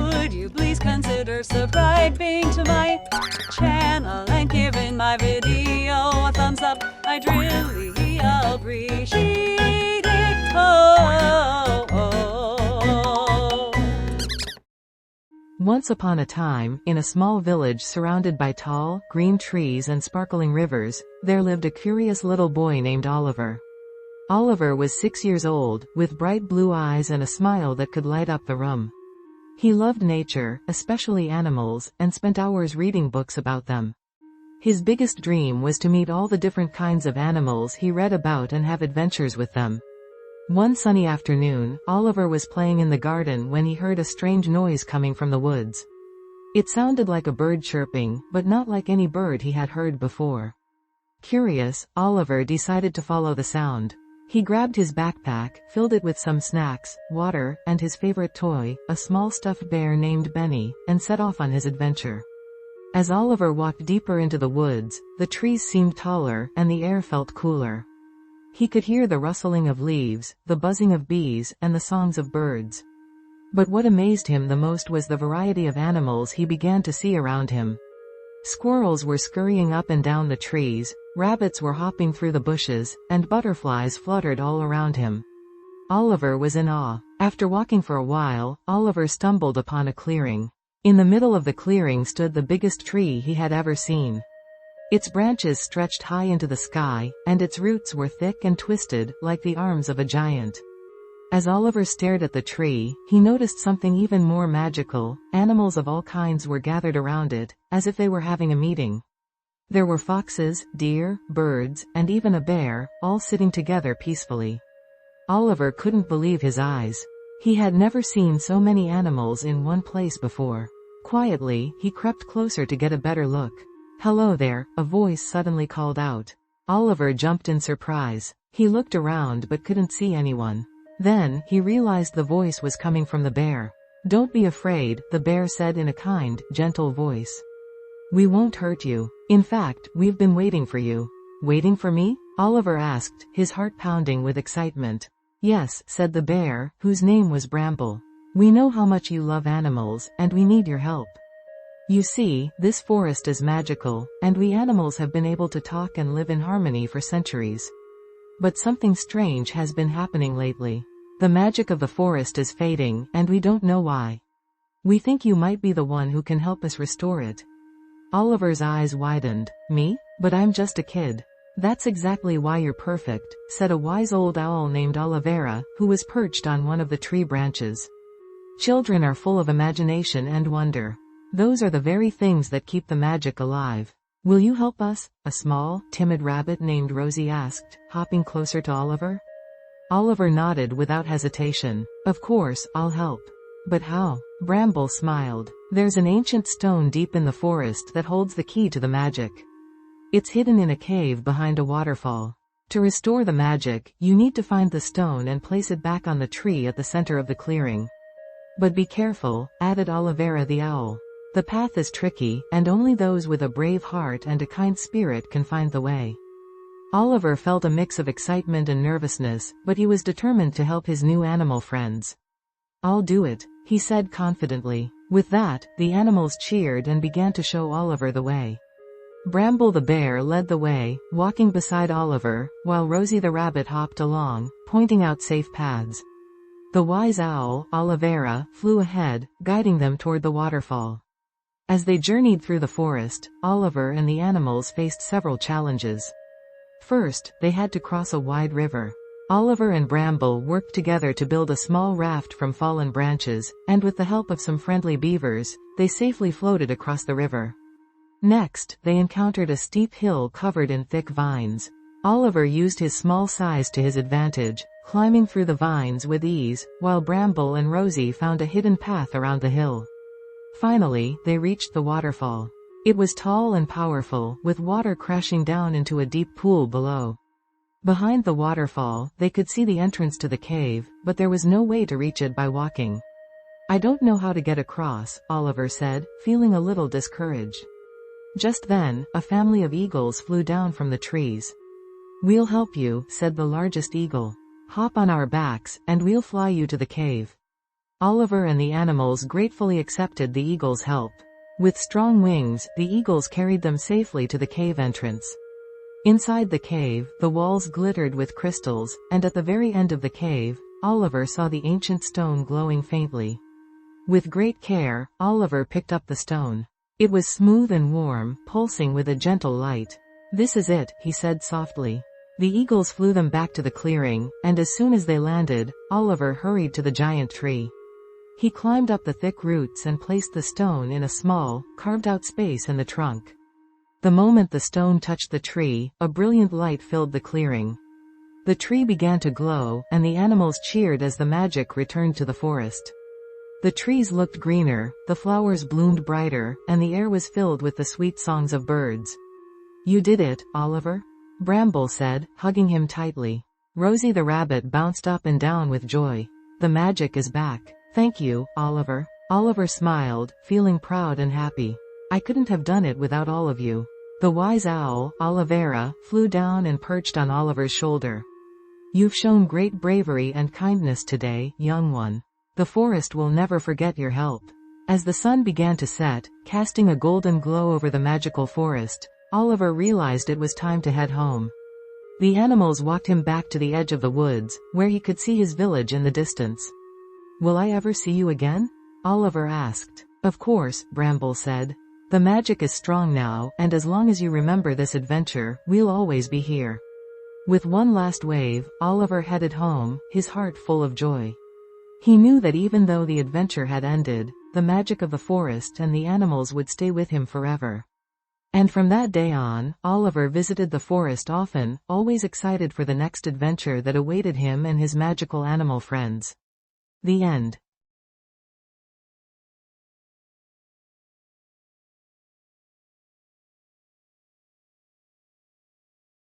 Would you please consider subscribing to my channel and giving my video a thumbs up? I'd really appreciate it. Once upon a time, in a small village surrounded by tall, green trees and sparkling rivers, there lived a curious little boy named Oliver. Oliver was 6 years old, with bright blue eyes and a smile that could light up the room. He loved nature, especially animals, and spent hours reading books about them. His biggest dream was to meet all the different kinds of animals he read about and have adventures with them. One sunny afternoon, Oliver was playing in the garden when he heard a strange noise coming from the woods. It sounded like a bird chirping, but not like any bird he had heard before. Curious, Oliver decided to follow the sound. He grabbed his backpack, filled it with some snacks, water, and his favorite toy, a small stuffed bear named Benny, and set off on his adventure. As Oliver walked deeper into the woods, the trees seemed taller, and the air felt cooler. He could hear the rustling of leaves, the buzzing of bees, and the songs of birds. But what amazed him the most was the variety of animals he began to see around him. Squirrels were scurrying up and down the trees, rabbits were hopping through the bushes, and butterflies fluttered all around him. Oliver was in awe. After walking for a while, Oliver stumbled upon a clearing. In the middle of the clearing stood the biggest tree he had ever seen. Its branches stretched high into the sky, and its roots were thick and twisted, like the arms of a giant. As Oliver stared at the tree, he noticed something even more magical. Animals of all kinds were gathered around it, as if they were having a meeting. There were foxes, deer, birds, and even a bear, all sitting together peacefully. Oliver couldn't believe his eyes. He had never seen so many animals in one place before. Quietly, he crept closer to get a better look. "Hello there," a voice suddenly called out. Oliver jumped in surprise. He looked around but couldn't see anyone. Then, he realized the voice was coming from the bear. "Don't be afraid," the bear said in a kind, gentle voice. "We won't hurt you. In fact, we've been waiting for you." "Waiting for me?" Oliver asked, his heart pounding with excitement. "Yes," said the bear, whose name was Bramble. "We know how much you love animals, and we need your help. You see, this forest is magical, and we animals have been able to talk and live in harmony for centuries. But something strange has been happening lately. The magic of the forest is fading, and we don't know why. We think you might be the one who can help us restore it." Oliver's eyes widened. "Me? But I'm just a kid." "That's exactly why you're perfect," said a wise old owl named Olivera, who was perched on one of the tree branches. "Children are full of imagination and wonder. Those are the very things that keep the magic alive. Will you help us?" a small, timid rabbit named Rosie asked, hopping closer to Oliver. Oliver nodded without hesitation. "Of course, I'll help." "But how?" Bramble smiled. "There's an ancient stone deep in the forest that holds the key to the magic. It's hidden in a cave behind a waterfall. To restore the magic, you need to find the stone and place it back on the tree at the center of the clearing. But be careful," added Olivera the owl. "The path is tricky, and only those with a brave heart and a kind spirit can find the way." Oliver felt a mix of excitement and nervousness, but he was determined to help his new animal friends. "I'll do it," he said confidently. With that, the animals cheered and began to show Oliver the way. Bramble the bear led the way, walking beside Oliver, while Rosie the rabbit hopped along, pointing out safe paths. The wise owl, Olivera, flew ahead, guiding them toward the waterfall. As they journeyed through the forest, Oliver and the animals faced several challenges. First, they had to cross a wide river. Oliver and Bramble worked together to build a small raft from fallen branches, and with the help of some friendly beavers, they safely floated across the river. Next, they encountered a steep hill covered in thick vines. Oliver used his small size to his advantage, climbing through the vines with ease, while Bramble and Rosie found a hidden path around the hill. Finally, they reached the waterfall. It was tall and powerful, with water crashing down into a deep pool below. Behind the waterfall, they could see the entrance to the cave, but there was no way to reach it by walking. "I don't know how to get across," Oliver said, feeling a little discouraged. Just then, a family of eagles flew down from the trees. "We'll help you," said the largest eagle. "Hop on our backs, and we'll fly you to the cave." Oliver and the animals gratefully accepted the eagle's help. With strong wings, the eagles carried them safely to the cave entrance. Inside the cave, the walls glittered with crystals, and at the very end of the cave, Oliver saw the ancient stone glowing faintly. With great care, Oliver picked up the stone. It was smooth and warm, pulsing with a gentle light. "This is it," he said softly. The eagles flew them back to the clearing, and as soon as they landed, Oliver hurried to the giant tree. He climbed up the thick roots and placed the stone in a small, carved-out space in the trunk. The moment the stone touched the tree, a brilliant light filled the clearing. The tree began to glow, and the animals cheered as the magic returned to the forest. The trees looked greener, the flowers bloomed brighter, and the air was filled with the sweet songs of birds. "You did it, Oliver," Bramble said, hugging him tightly. Rosie the rabbit bounced up and down with joy. "The magic is back. Thank you, Oliver." Oliver smiled, feeling proud and happy. "I couldn't have done it without all of you." The wise owl, Olivera, flew down and perched on Oliver's shoulder. "You've shown great bravery and kindness today, young one. The forest will never forget your help." As the sun began to set, casting a golden glow over the magical forest, Oliver realized it was time to head home. The animals walked him back to the edge of the woods, where he could see his village in the distance. "Will I ever see you again?" Oliver asked. "Of course," Bramble said. "The magic is strong now, and as long as you remember this adventure, we'll always be here." With one last wave, Oliver headed home, his heart full of joy. He knew that even though the adventure had ended, the magic of the forest and the animals would stay with him forever. And from that day on, Oliver visited the forest often, always excited for the next adventure that awaited him and his magical animal friends. The end.